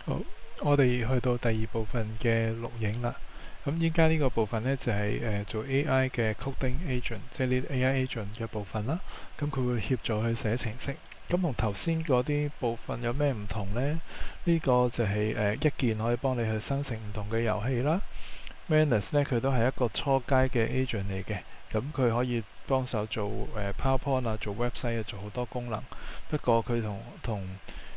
好，我哋去到第二部分嘅錄影啦。咁依家呢個部分呢，就係做 AI 嘅 coding agent，即係呢 AI agent 嘅部分啦。咁佢會協助去寫程式。咁同頭先嗰啲部分有咩唔同呢？呢個就係一鍵可以幫你去生成唔同嘅遊戲啦。Manus 呢，佢都係一個初階嘅 agent 嚟嘅。咁佢可以幫手做PowerPoint 啊，做 website 啊，做好多功能。不過佢同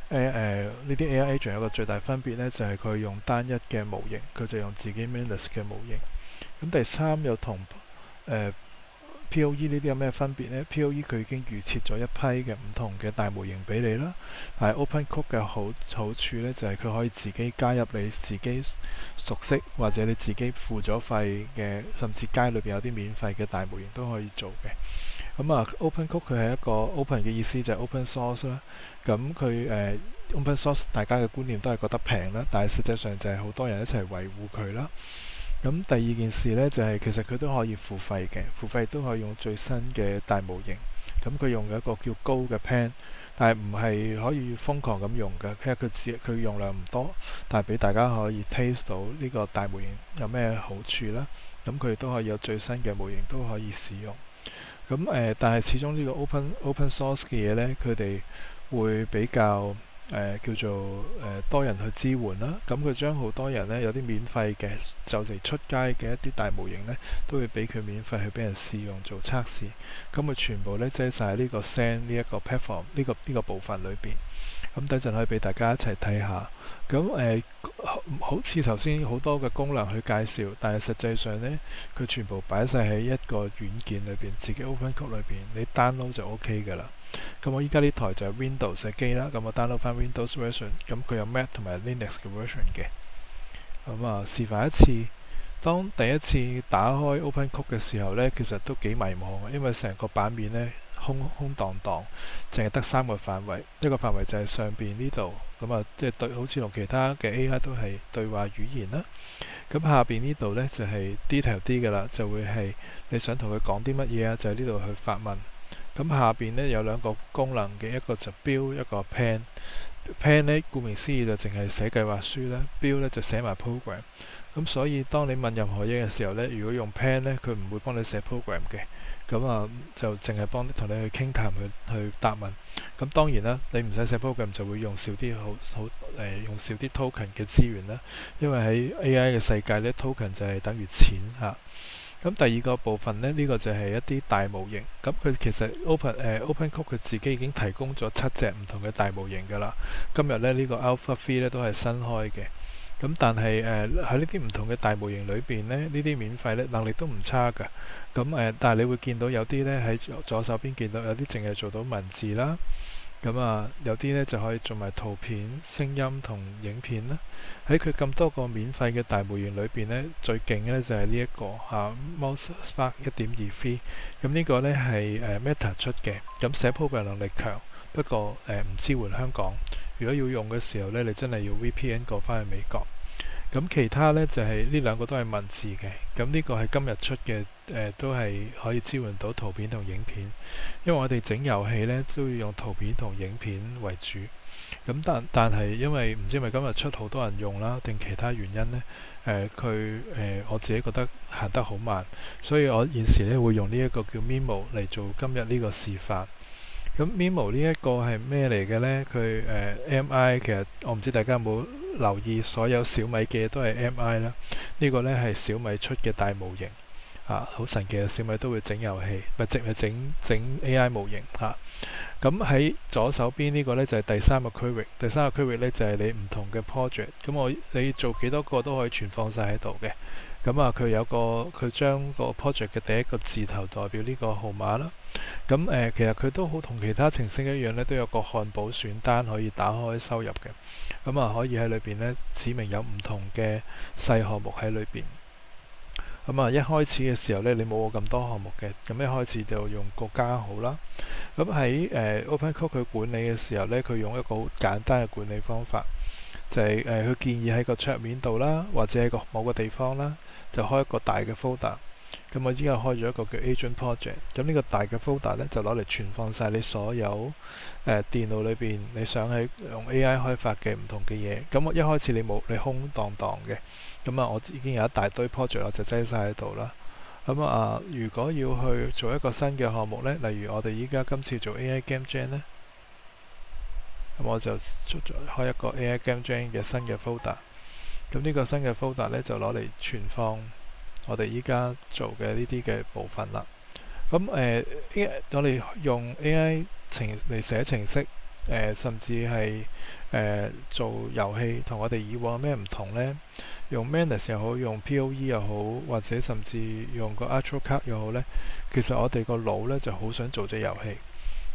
呢啲 AI agent 有個最大分別呢，就係佢用單一嘅模型，佢就用自己 Manus 嘅模型。咁第三又同POE 呢啲有咩分別呢？ POE 佢已經預設咗一批嘅唔同嘅大模型俾你啦，但係 OpenCode 嘅好處呢，就係佢可以自己加入你自己熟悉或者你自己付咗費嘅，甚至街裏邊有啲免費嘅大模型都可以做嘅。咁OpenCode 佢係一個 open 嘅意思就係 open source 啦。咁佢open source 大家嘅觀念都係覺得平啦，但係實際上就係好多人一齊維護佢啦。咁第二件事呢，就係其實佢都可以付費嘅，付費都可以用最新嘅大模型。咁佢用一個叫 Go 嘅 pen，但係唔係可以瘋狂咁用嘅，因為佢用量唔多，但係俾大家可以 taste 到呢個大模型有咩好處啦。咁佢都可以有最新嘅模型都可以使用。咁但係始終呢個 open source 嘅嘢呢，佢哋會比較叫做多人去支援啦。咁佢將好多人呢，有啲免費嘅就嚟出街嘅一啲大模型呢，都會俾佢免費去俾人試用做測試。咁佢全部呢，擠晒喺呢個 Zen 呢一個 platform 呢個部分裏邊。咁等陣可以俾大家一齊睇下。咁好似頭先好多嘅功能去介紹，但係實際上呢，佢全部擺晒喺一個軟件裏邊，自己 OpenCode 裏邊，你 download 就 OK 㗎啦。咁我依家呢台就係 Windows 嘅機啦，咁我 download 翻 Windows version，咁佢有 Mac 同埋 Linux 嘅 version 嘅。咁示範一次，當第一次打開 OpenCode 嘅時候呢，其實都幾迷茫嘅，因為成個版面呢，空蕩蕩，淨係得三個範圍，一個範圍就係上邊呢度，咁即係對，好似同其他嘅 AI 都係對話語言啦。咁下邊呢度呢，就係 detail 啲嘅啦，就會係你想同佢講啲乜嘢啊，就喺呢度去發問。咁下邊呢，有兩個功能嘅，一個就 build，一個 pen。pen 呢，顧名思義就淨係寫計劃書啦，build 呢就寫埋 program。咁所以當你問任何嘢嘅時候呢，如果用 pen 呢，佢唔會幫你寫 program 嘅。就淨係幫同你去傾談去答問。咁當然啦，你唔使寫 program 就會用少啲用少啲 token 嘅資源啦。因為喺 AI 嘅世界呢， token 就係等於錢嚇。咁第二個部分呢，呢個就係一啲大模型。咁佢其實 OpenCode 佢自己已經提供咗7隻唔同嘅大模型㗎啦。今日呢，呢個 Alpha 3呢都係新開嘅。咁但係喺呢啲唔同嘅大模型裏邊呢，呢啲免費呢能力都唔差㗎。但係你會見到有啲呢喺左手邊見到有啲淨係做到文字啦。有啲呢就可以做埋圖片、聲音同影片啦。喺佢咁多個免費嘅大模型裏邊呢，最勁嘅呢就係呢一個MouseSpark 1.2V。咁呢個呢係Meta 出嘅。咁寫 program 能力強，不過唔支援香港。如果要用嘅時候呢，你真係要 VPN 過返去美國。咁其他呢，就係呢兩個都係文字嘅。咁呢個係今日出嘅，都係可以支援到圖片同影片。因為我哋整遊戲呢，都要用圖片同影片為主。咁但係因為唔知係咪今日出好多人用啦，定其他原因呢？我自己覺得行得好慢，所以我現時呢會用呢一個叫 Mimo 嚟做今日呢個示範。咁 Mimo 呢一個係咩嚟嘅呢？佢MI 其實我唔知大家有冇留意，所有小米嘅都係 MI 啦。呢個呢係小米出嘅大模型好神奇嘅，小米都會整遊戲，咪淨係整 AI 模型咁喺左手邊呢個呢，就係第三個區域，第三個區域呢，就係你唔同嘅 project。你做幾多個都可以存放晒喺度嘅。佢將個 project 嘅第一個字頭代表呢個號碼啦。其實佢都好同其他程式一樣呢，都有個漢堡選單可以打開收入嘅。可以喺裏邊呢，指明有唔同嘅細項目喺裏邊。一開始嘅時候呢，你冇我咁多項目嘅，咁一開始就用個加號啦。喺OpenCode 佢管理嘅時候呢，佢用一個好簡單嘅管理方法，就係佢建議喺個桌面度啦，或者喺某個地方啦，就開一個大嘅 folder。咁我依家開咗一個叫 Agent Project，咁呢個大嘅 folder 呢，就攞嚟存放晒你所有電腦裏邊你想喺用 AI 開發嘅唔同嘅嘢。咁我一開始你冇，你空蕩蕩嘅，咁我已經有一大堆 project 我就擠晒喺度啦。咁如果要去做一個新嘅項目呢，例如我哋依家今次做 AI Game Jam 呢，咁我就開一個 AI Game Jam 嘅新嘅 folder。咁呢個新嘅 folder 呢，就攞嚟存放我哋依家做嘅呢啲嘅部分啦。咁我哋用 AI 嚟寫程式，甚至係做遊戲，同我哋以往有咩唔同呢？用 Manus 又好，用 POE 又好，或者甚至用個 AstroCard 又好呢，其實我哋個腦呢就好想做隻遊戲。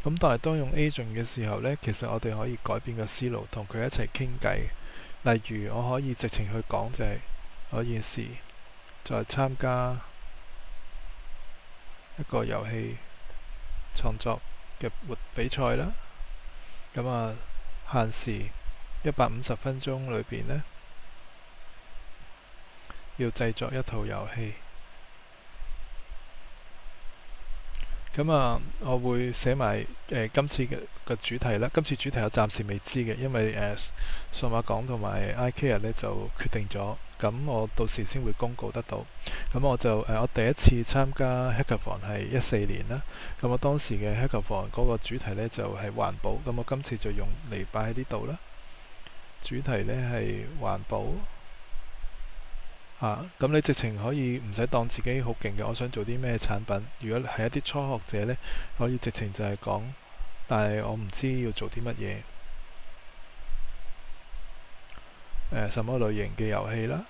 咁但係當用 Agent 嘅時候呢，其實我哋可以改變個思路，同佢一齊傾偈。例如我可以直情去講就係嗰件事，再參加一個遊戲創作嘅比賽啦。咁限時150分鐘裏邊呢，要製作一套遊戲。我會寫埋今次嘅主題啦。今次主題我暫時未知嘅，因為數碼港同埋 iCare 呢就決定咗，咁我到時先會公告得到。咁我第一次參加 Hackathon 係14年啦。咁我當時嘅 Hackathon 嗰個主題呢就係環保，咁我今次就用嚟擺喺呢度啦。主題呢係環保。咁你直情可以唔使當自己好勁嘅，我想做啲咩產品。如果係一啲初學者呢，可以直情就係講，但係我唔知要做啲乜嘢，什麼類型嘅遊戲啦。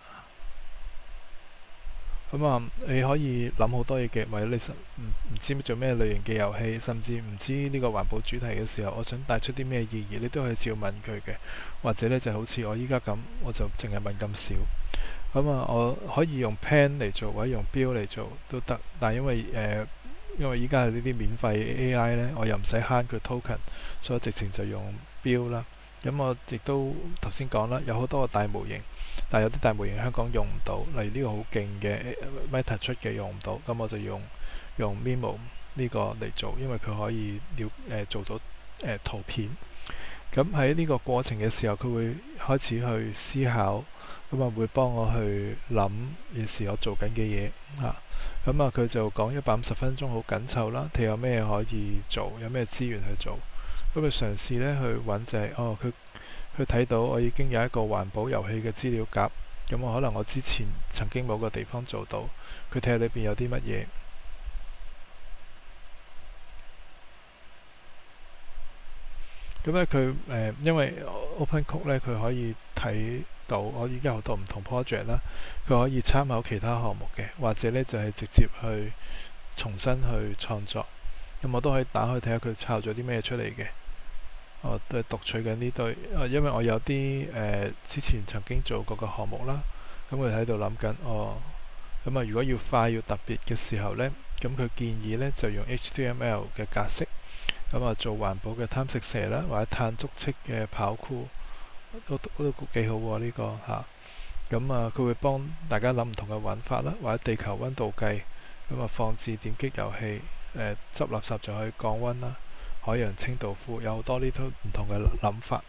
你可以諗好多嘢嘅，或者你唔知做咩類型嘅遊戲，甚至唔知呢個環保主題嘅時候，我想帶出啲咩意義，你都可以照問佢嘅。或者呢，就好似我依家咁，我就淨係問咁少。我可以用 pen 嚟做，或者用標嚟做都得。但係因為依家係呢啲免費 AI 呢，我又唔使慳佢 token，所以直情就用標啦。我亦都頭先講啦，有好多個大模型，但係有啲大模型香港用唔到，例如呢個好勁嘅 Meta 出嘅用唔到，咁我就用 Mimo 呢個嚟做，因為佢可以做到圖片。咁喺呢個過程嘅時候，佢會開始去思考，會幫我去諗現時我做緊嘅嘢嚇。佢就講150分鐘好緊湊啦，睇有咩可以做，有咩資源去做。佢嘗試呢去揾就係佢睇到我已經有一個環保遊戲嘅資料夾，可能我之前曾經某個地方做到，佢睇下裏邊有啲乜嘢。佢因為 OpenCode 呢，佢可以睇到我依家好多唔同 project 啦，佢可以參考其他項目嘅，或者呢就係直接去重新去創作。我都可以打開睇下佢抄咗啲咩出嚟嘅。我都係讀取緊呢堆，因為我有啲之前曾經做過嘅項目啦，佢喺度諗緊如果要快要特別嘅時候呢，佢建議呢就用 HTML 嘅格式，做環保嘅貪食蛇啦，或者碳足跡嘅跑酷都幾好喎呢個嚇。佢會幫大家諗唔同嘅揾法啦，或者地球溫度計，放置點擊遊戲，執垃圾就可以降溫啦。海洋清道夫有好多呢啲唔同嘅諗法。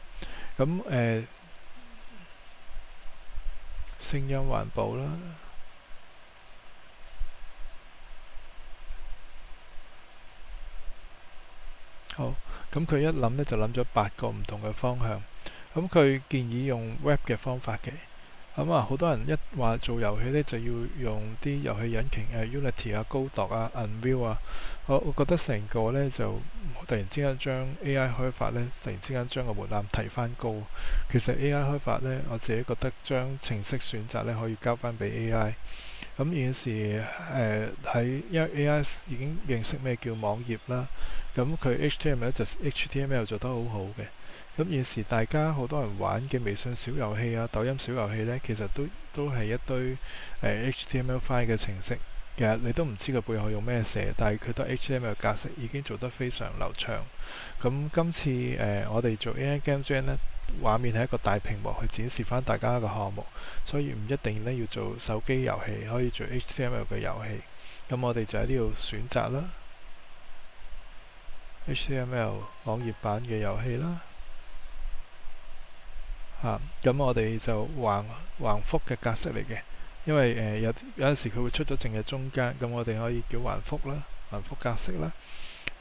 聲音環保啦。好，佢一諗呢就諗咗8個唔同嘅方向。佢建議用 Web 嘅方法嘅。好多人一話做遊戲呢，就要用啲遊戲引擎Unity 啊、Godot 啊、Unreal 啊。我覺得成個呢就突然之間將 AI 開發呢，突然之間將個門檻提翻高。其實 AI 開發呢，我自己覺得將程式選擇呢可以交翻俾 AI。現時因為 AI 已經認識咩叫網頁啦，佢 HTML 就 HTML 做得好好嘅。現時大家好多人玩嘅微信小遊戲啊、抖音小遊戲呢，其實都係一堆HTML5 嘅程式。其實你都唔知佢背後用咩寫，但係佢得 HTML 格式已經做得非常流暢。今次我哋做 AI Game Jam 呢，畫面係一個大屏幕去展示翻大家嘅項目，所以唔一定呢要做手機遊戲，可以做 HTML 嘅遊戲。咁我哋就喺呢度選擇啦，HTML 網頁版嘅遊戲啦。咁我哋就橫幅嘅格式嚟嘅，因為有陣時佢會出咗淨係中間，咁我哋可以叫橫幅啦，橫幅格式啦。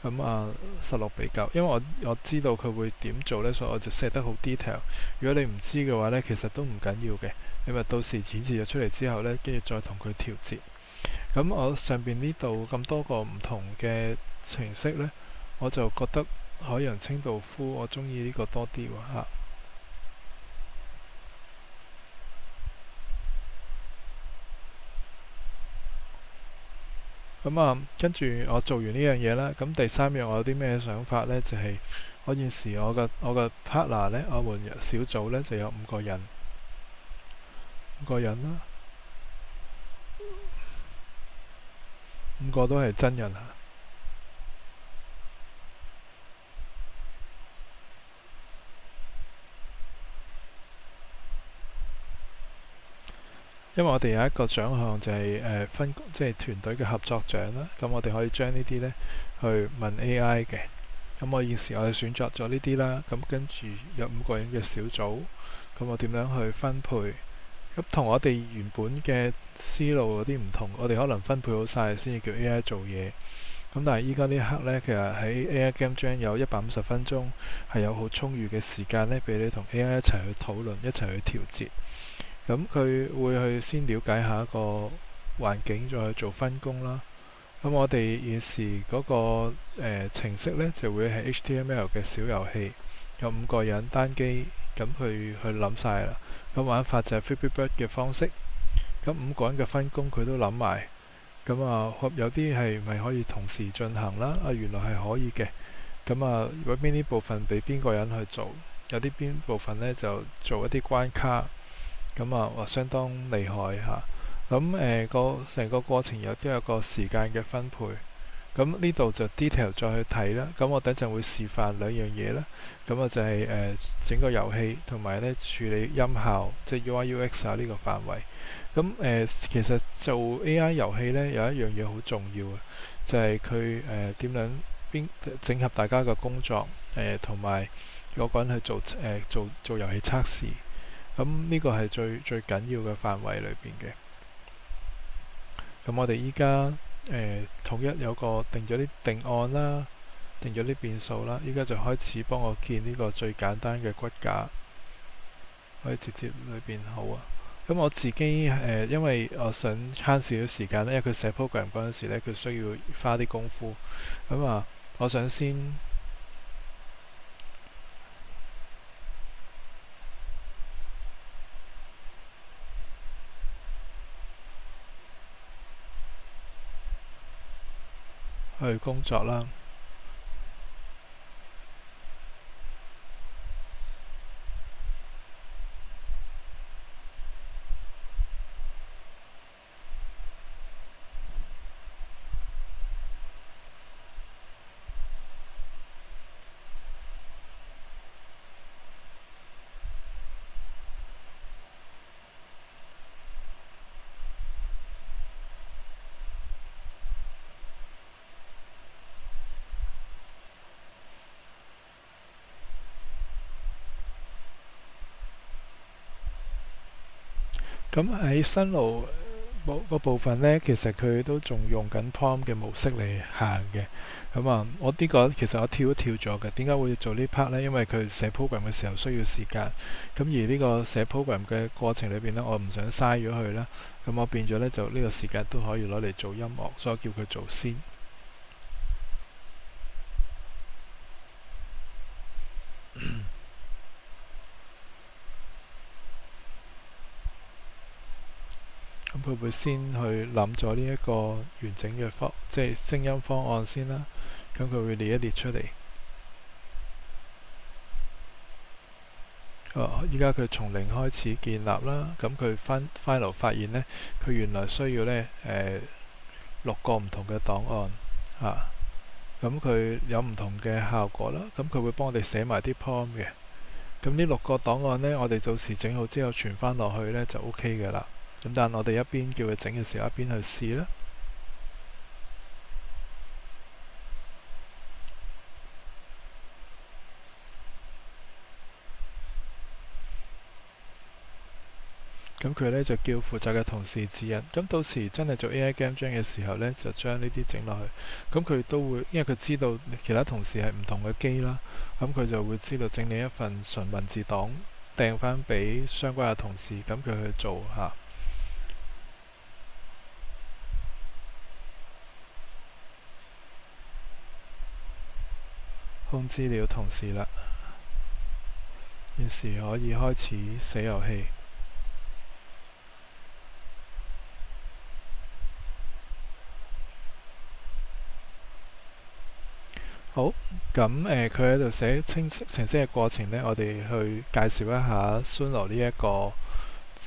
16比9，因為我知道佢會點做呢，所以我就 set 得好 detail。如果你唔知嘅話呢，其實都唔緊要嘅，你咪到時顯示咗出嚟之後呢，跟住再同佢調節。咁我上邊呢度咁多個唔同嘅程式呢，我就覺得海洋清道夫我中意呢個多啲喎。跟住我做完呢樣嘢啦。咁第三樣我有啲咩想法呢？就係我現時我個 partner 呢，我們小組呢就有5個人啦，5個都係真人。因為我哋有一個獎項就係即係團隊嘅合作獎啦。咁我哋可以將呢啲呢去問 AI 嘅。咁我現時我哋選擇咗呢啲啦。咁跟住有5個人嘅小組，咁我點樣去分配？咁同我哋原本嘅思路嗰啲唔同，我哋可能分配好晒先至叫 AI 做嘢。咁但係依家呢刻呢，其實喺 AI Game Jam 有150分鐘，係有好充裕嘅時間呢，俾你同 AI 一齊去討論，一齊去調節。咁佢會去先了解下一個環境，再去做分工啦。咁我哋現時嗰個程式呢，就會係 HTML 嘅小遊戲，有5個人單機，咁去諗晒啦。咁玩法就係 Flippy Bird 嘅方式。咁5個人嘅分工佢都諗埋。咁有啲係咪可以同時進行啦？原來係可以嘅。咁有邊啲部分俾邊個人去做？有啲邊部分呢，就做一啲關卡。話相當厲害嚇。成個過程都有個時間嘅分配。咁呢度就 detail 再去睇啦。咁我等陣會示範2樣嘢啦。就係整個遊戲同埋呢處理音效，即係 UI/UX 呢個範圍。其實做 AI 遊戲呢，有一樣嘢好重要嘅，就係佢點樣整合大家嘅工作，同埋嗰個人去做遊戲測試。呢個係最緊要嘅範圍裏邊嘅。咁我哋依家統一有個定咗啲定案啦，定咗啲變數啦。依家就開始幫我建呢個最簡單嘅骨架，可以直接裏邊好啊。咁我自己因為我想慳少少時間咧，因為佢寫 program 嗰陣時咧，佢需要花啲功夫。我想先去工作啦。咁喺新路個部分呢，其實佢都仲用緊 Prom 嘅模式嚟行嘅。我呢個其實我跳一跳咗嘅。點解會做呢 part 呢？因為佢寫 program 嘅時候需要時間。而呢個寫 program 嘅過程裏邊呢，我唔想嘥咗佢啦。我變咗呢，就呢個時間都可以攞嚟做音樂，所以我叫佢做先。佢會先去諗咗呢一個完整嘅即係聲音方案先啦。佢會列一列出嚟。依家佢從零開始建立啦。佢final 發現呢，佢原來需要呢6個唔同嘅檔案。佢有唔同嘅效果啦。佢會幫我哋寫埋啲 prompt 嘅。呢6個檔案呢，我哋到時整好之後傳翻落去呢，就 OK 嘅啦。但我哋一邊叫佢整嘅時候，一邊去試啦。咁佢呢就叫負責嘅同事指引。咁到時真係做 AI Game Jam 嘅時候呢，就將呢啲整落去。咁佢都會，因為佢知道其他同事係唔同嘅機啦，咁佢就會知道整理一份純文字檔掟翻俾相關嘅同事，咁佢去做嚇。通知了同事啦，現時可以開始寫遊戲。好，咁佢喺度寫程式嘅過程呢，我哋去介紹一下 Suno 呢一個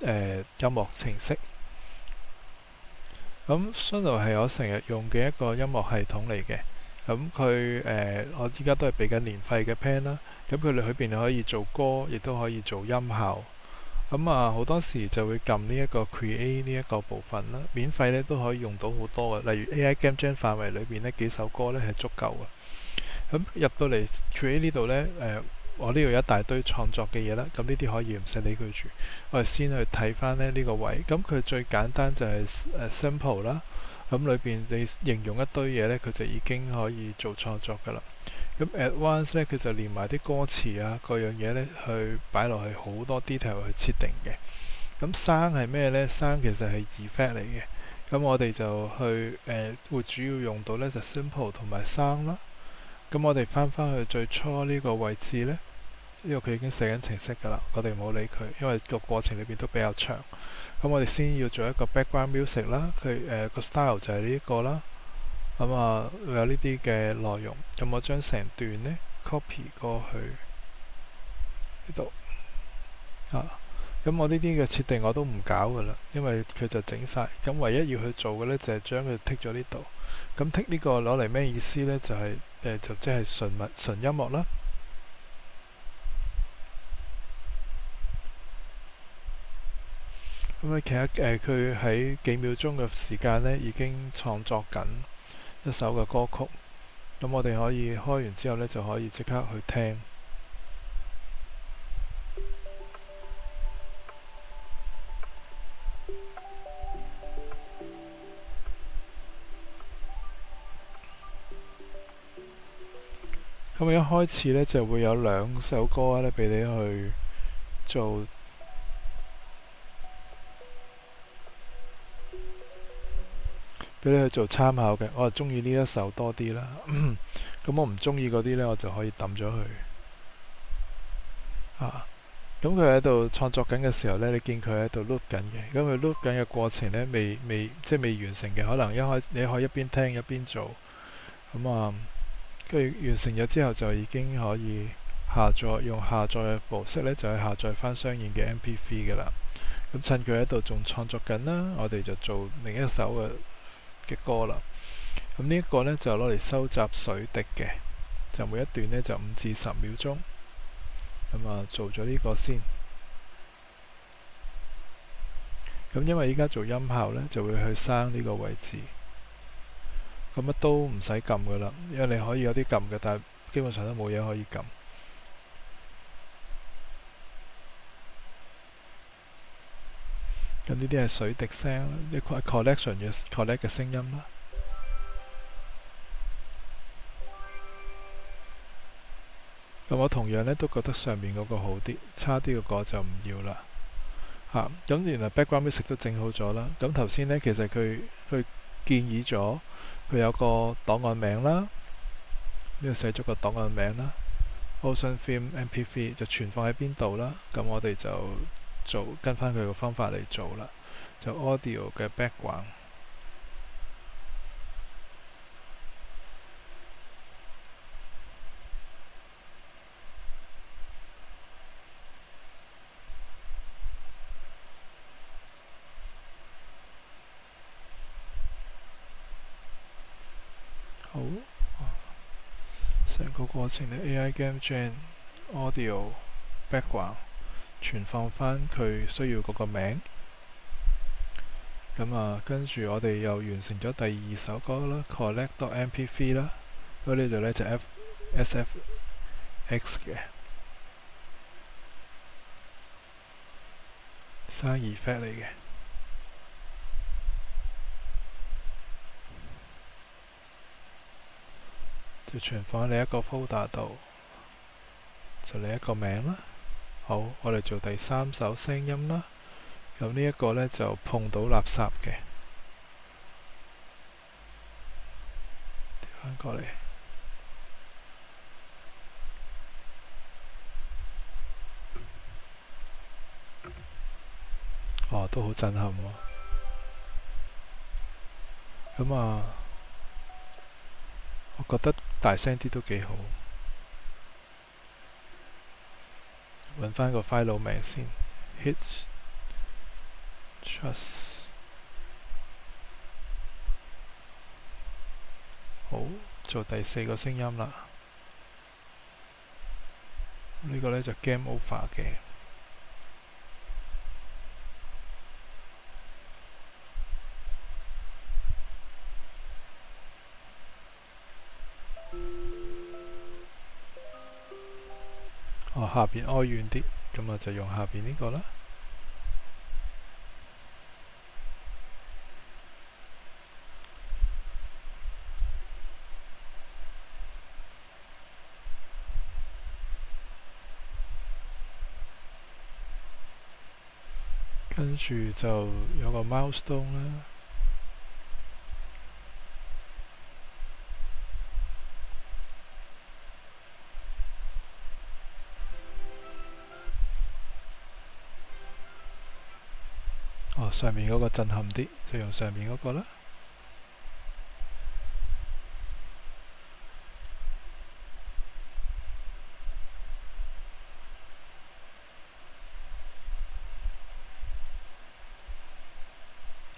音樂程式。咁 Suno 係我成日用嘅一個音樂系統嚟嘅。咁佢我依家都係俾緊年費嘅 plan 啦。咁佢哋裏邊可以做歌，亦都可以做音效。咁好多時就會撳呢一個 create 呢一個部分啦。免費呢都可以用到好多嘅，例如 AI Game Jam 範圍裏邊呢幾首歌呢係足夠嘅。咁入到嚟 create 呢度呢，我呢度有一大堆創作嘅嘢啦。咁呢啲可以唔使理佢住。我哋先去睇翻呢個位。咁佢最簡單就係simple 啦。咁裏邊你形容一堆嘢呢，佢就已經可以做創作噶啦。咁 advanced 呢，佢就連埋啲歌詞啊，各樣嘢呢去擺落去好多 detail 去設定嘅。咁 sound 係咩呢？sound 其實係 effect 嚟嘅。咁我哋就去會主要用到呢就 simple 同埋 sound 啦。咁我哋翻返去最初呢個位置呢，呢個佢已經寫緊程式噶啦，我哋冇理佢，因為個過程裏邊都比較長。咁我哋先要做一個 background music 啦，佢個 style 就係呢個啦。咁會有呢啲嘅內容。咁我將成段呢 copy 過去呢度咁我呢啲嘅設定我都唔搞噶啦，因為佢就整晒。咁唯一要去做嘅呢，就係將佢剔咗呢度。咁剔呢個攞嚟咩意思呢？就係就即係純音樂啦。咁其實佢喺幾秒鐘嘅時間呢已經創作緊一首嘅歌曲。咁我哋可以開完之後呢，就可以即刻去聽。咁一開始呢，就會有2首歌呢俾你去做，俾你去做參考嘅。我係中意呢一首多啲啦。咁我唔中意嗰啲呢，我就可以抌咗佢。咁佢喺度創作緊嘅時候呢，你見佢喺度 loop 緊嘅。咁佢 loop 緊嘅過程呢，即係未完成嘅，可能你可以一邊聽一邊做。咁跟住完成咗之後，就已經可以下載，用下載嘅模式呢，就係下載翻相應嘅 MP3 嘅啦。咁趁佢喺度仲創作緊啦，我哋就做另一首嘅歌啦。咁呢一個呢，就攞嚟收集水滴嘅，就每一段呢，就5至10秒鐘。咁做咗呢個先。咁因為依家做音效呢，就會去生呢個位置。咁乜都唔使撳噶啦，因為你可以有啲撳嘅，但係基本上都冇嘢可以撳。咁呢啲係水滴聲，啲 collect 嘅聲音啦。咁我同樣呢都覺得上面嗰個好啲，差啲嗰個就唔要啦。咁原來 background music 都整好咗啦。咁頭先呢，其實佢建議咗佢有個檔案名啦，呢度寫咗個檔案名啦。Ocean Film MP3 就存放喺邊度啦。咁我哋就跟翻佢個方法嚟做啦。就 audio 嘅 background。好，成個過程呢 AI Game Jam Audio Background 存放翻佢需要嗰個名。咁跟住我哋又完成咗第2首歌啦 ，Collect.mp3 啦。咁呢度呢就 SFX 嘅生 effect 嚟嘅，就存放喺你一個 folder 度，就你一個名啦。好，我哋做第三首聲音啦。咁呢一個呢，就碰到垃圾嘅，調翻過嚟。哦，都好震撼喎。咁啊，我覺得大聲啲都幾好。揾翻個 file 名先 ，hit trust。好，做第四個聲音啦。呢個呢就 game over 嘅。哦，下邊哀怨啲，咁我就用下邊呢個啦。跟住就有個 milestone 啦。哦，上面嗰個震撼啲，就用上面嗰個啦。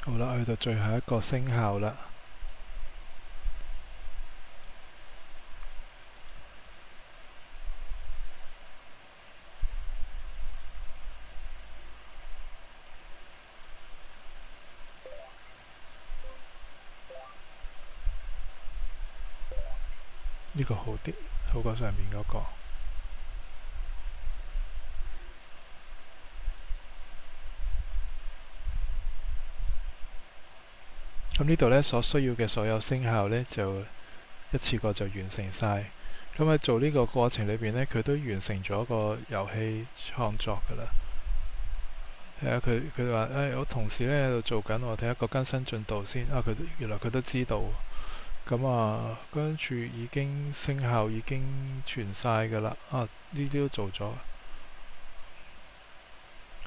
好啦，去到最後一個聲效啦。呢個好啲，好過上面嗰個。咁呢度呢，所需要嘅所有聲效呢，就一次過就完成晒。咁喺做呢個過程裏邊呢，佢都完成咗個遊戲創作㗎啦。係啊，佢話我同事呢喺度做緊，我睇一個更新進度先。原來佢都知道。咁啊，跟住已經聲效已經傳晒㗎啦。呢啲都做咗。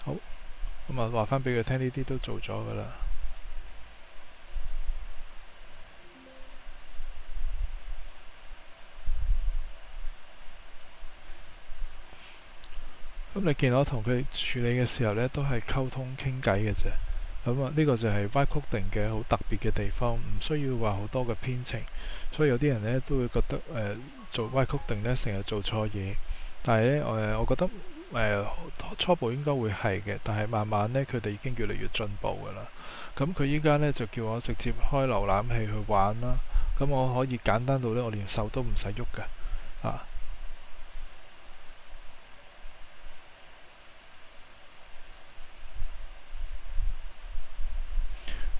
好，咁啊話翻俾佢聽，呢啲都做咗㗎啦。咁你見我同佢處理嘅時候呢，都係溝通傾偈嘅啫。咁啊，呢個就係 Vibe Coding 嘅好特別嘅地方，唔需要話好多嘅編程。所以有啲人呢都會覺得做 Vibe Coding 呢成日做錯嘢。但係呢，我覺得初步應該會係嘅，但係慢慢呢，佢哋已經越嚟越進步㗎啦。咁佢依家呢，就叫我直接開瀏覽器去玩啦。咁我可以簡單到呢，我連手都唔使喐㗎。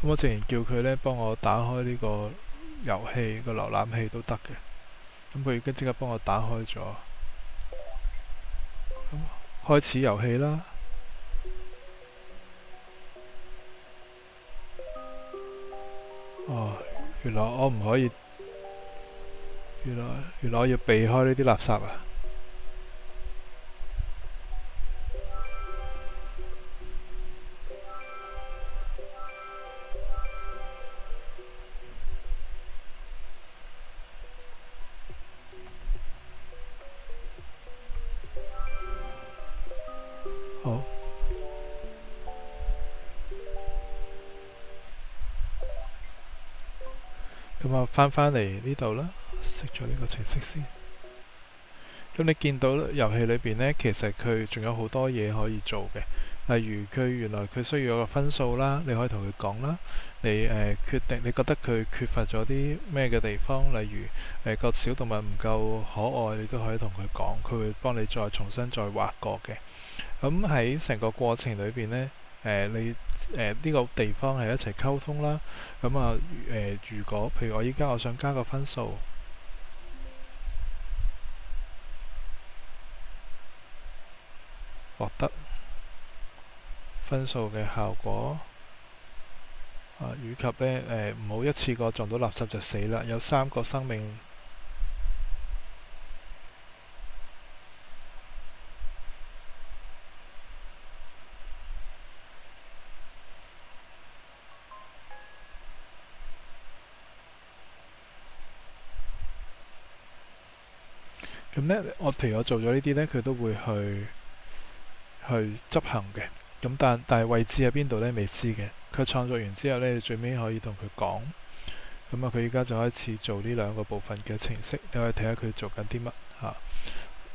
咁我直然叫佢呢幫我打開呢個遊戲個瀏覽器都得嘅。咁佢已經即刻幫我打開咗。開始遊戲啦。哦，原來我唔可以，原來我要避開呢啲垃圾啊！好，咁啊翻嚟呢度啦，熄咗呢個程式先。咁你見到遊戲裏邊呢，其實佢仲有好多嘢可以做嘅。例如原來佢需要有個分數啦，你可以同佢講啦。你決定你覺得佢缺乏咗啲咩嘅地方，例如個小動物唔夠可愛，你都可以同佢講，佢會幫你再重新再畫過嘅。咁喺成個過程裏邊呢，你呢個地方係一齊溝通啦。咁啊如果譬如我依家我想加個分數，獲得分數嘅效果。以及呢，唔好一次過撞到垃圾就死啦。有3個生命。咁呢，譬如我做咗呢啲呢，佢都會去執行嘅。咁但係位置喺邊度呢？未知嘅。佢創作完之後呢，你最尾可以同佢講。咁啊，佢而家就開始做呢2個部分嘅程式，你可以睇下佢做緊啲乜嚇。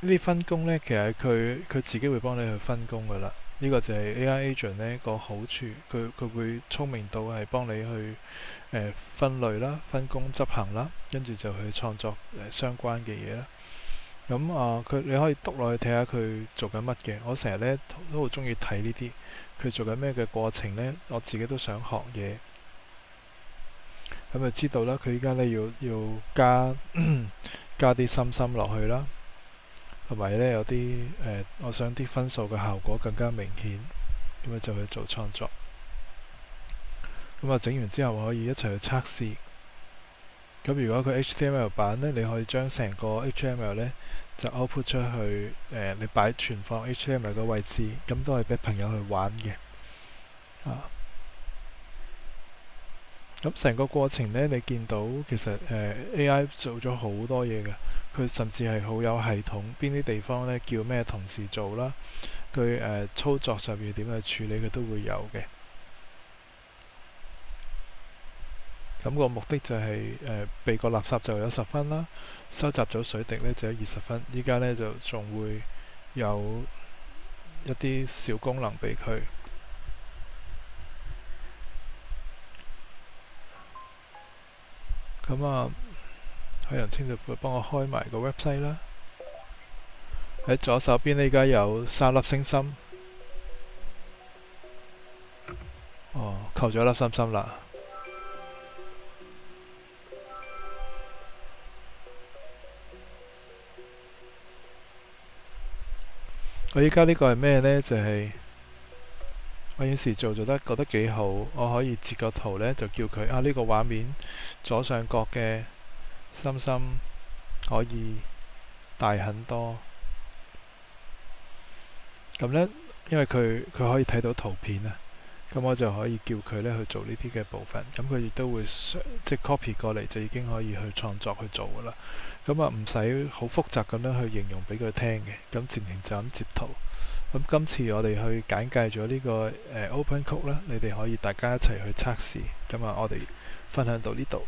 呢啲分工呢，其實佢自己會幫你去分工噶啦。呢個就係 AI Agent 呢個好處，佢會聰明到係幫你去分類啦、分工執行啦，跟住就去創作相關嘅嘢啦。咁你可以篤落去睇下佢做緊乜嘅。我成日呢都好中意睇呢啲，佢做緊咩嘅過程呢，我自己都想學嘢。咁就知道啦，佢依家呢要加啲心落去啦，同埋呢有啲我想啲分數嘅效果更加明顯，咁就去做創作。咁整完之後可以一齊去測試。咁如果佢 HTML 版呢，你可以將成個 HTML 呢就 output 出去，你存放 HTML 嘅位置，咁都係俾朋友去玩嘅。咁成個過程呢，你見到其實AI 做咗好多嘢嘅，佢甚至係好有系統，邊啲地方呢叫咩同事做啦，佢操作上面點去處理佢都會有嘅。咁個目的就係避個垃圾就有10分啦，收集咗水滴呢就有20分。依家呢就仲會有一啲小功能俾佢。咁海洋清潔會幫我開埋個 website 啦。喺左手邊呢，而家有3粒星星。扣咗粒星星啦。我依家呢個係咩呢？就係我有時做得覺得幾好，我可以截個圖呢，就叫佢呢個畫面左上角嘅心心可以大很多。咁呢，因為佢可以睇到圖片啊，咁我就可以叫佢呢去做呢啲嘅部分。咁佢亦都會即 copy 過嚟，就已經可以去創作去做噶啦。咁唔使好複雜咁樣去形容俾佢聽嘅，咁自然就咁截圖。咁今次我哋去簡介咗呢個OpenCode啦，你哋可以大家一齊去測試。咁我哋分享到呢度。